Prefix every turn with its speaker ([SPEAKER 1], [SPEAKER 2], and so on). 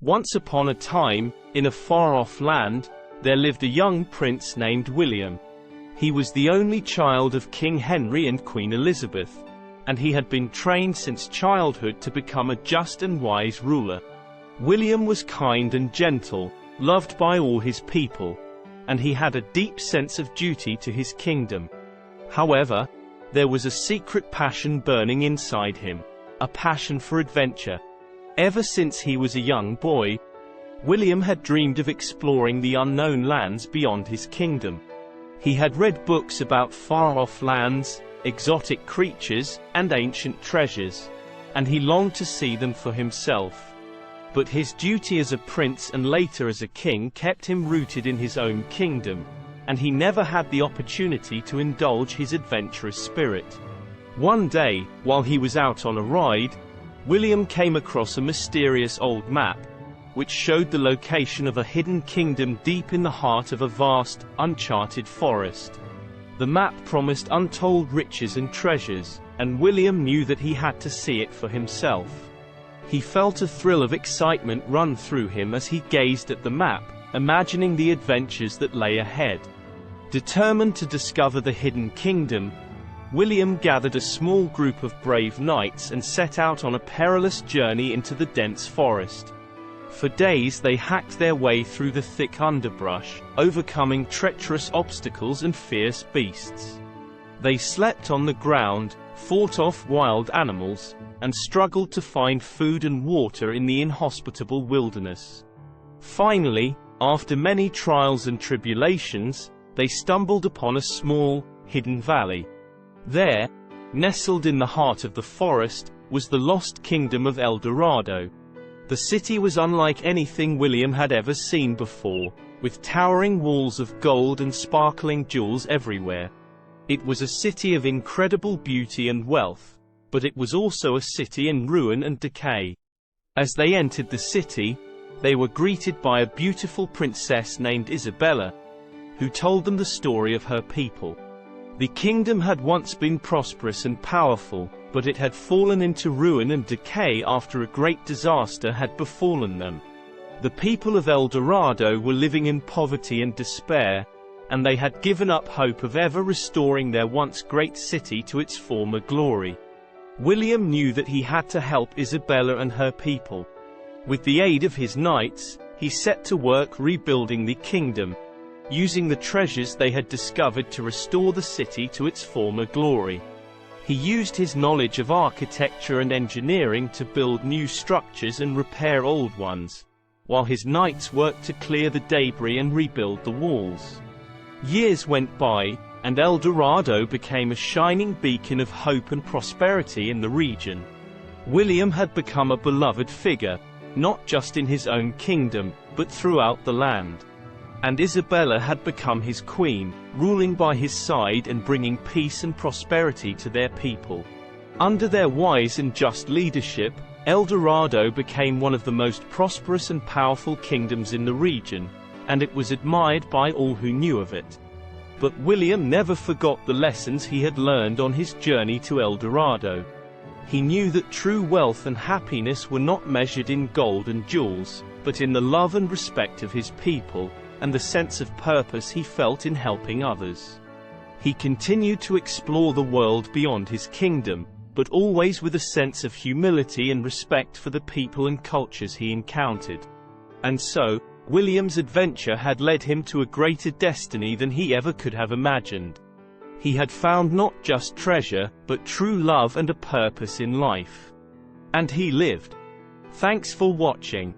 [SPEAKER 1] Once upon a time, in a far-off land, there lived a young prince named William. He was the only child of King Henry and Queen Elizabeth, and he had been trained since childhood to become a just and wise ruler. William was kind and gentle, loved by all his people, and he had a deep sense of duty to his kingdom. However, there was a secret passion burning inside him, a passion for adventure. Ever since he was a young boy, William had dreamed of exploring the unknown lands beyond his kingdom. He had read books about far-off lands, exotic creatures, and ancient treasures, and he longed to see them for himself. But his duty as a prince and later as a king kept him rooted in his own kingdom, and he never had the opportunity to indulge his adventurous spirit. One day, while he was out on a ride, William came across a mysterious old map, which showed the location of a hidden kingdom deep in the heart of a vast, uncharted forest. The map promised untold riches and treasures, and William knew that he had to see it for himself. He felt a thrill of excitement run through him as he gazed at the map, imagining the adventures that lay ahead. Determined to discover the hidden kingdom, William gathered a small group of brave knights and set out on a perilous journey into the dense forest. For days they hacked their way through the thick underbrush, overcoming treacherous obstacles and fierce beasts. They slept on the ground, fought off wild animals, and struggled to find food and water in the inhospitable wilderness. Finally, after many trials and tribulations, they stumbled upon a small, hidden valley. There, nestled in the heart of the forest, was the lost kingdom of Dorado. The city was unlike anything William had ever seen before, with towering walls of gold and sparkling jewels everywhere. It was a city of incredible beauty and wealth, but it was also a city in ruin and decay. As they entered the city, they were greeted by a beautiful princess named Isabella, who told them the story of her people. The kingdom had once been prosperous and powerful, but it had fallen into ruin and decay after a great disaster had befallen them. The people of Dorado were living in poverty and despair, and they had given up hope of ever restoring their once great city to its former glory. William knew that he had to help Isabella and her people. With the aid of his knights, he set to work rebuilding the kingdom, using the treasures they had discovered to restore the city to its former glory. He used his knowledge of architecture and engineering to build new structures and repair old ones, while his knights worked to clear the debris and rebuild the walls. Years went by, and Dorado became a shining beacon of hope and prosperity in the region. William had become a beloved figure, not just in his own kingdom, but throughout the land. And Isabella had become his queen, ruling by his side and bringing peace and prosperity to their people. Under their wise and just leadership, Dorado became one of the most prosperous and powerful kingdoms in the region, and it was admired by all who knew of it. But William never forgot the lessons he had learned on his journey to Dorado. He knew that true wealth and happiness were not measured in gold and jewels, but in the love and respect of his people, and the sense of purpose he felt in helping others. He continued to explore the world beyond his kingdom, but always with a sense of humility and respect for the people and cultures he encountered. And so, William's adventure had led him to a greater destiny than he ever could have imagined. He had found not just treasure, but true love and a purpose in life. And he lived. Thanks for watching.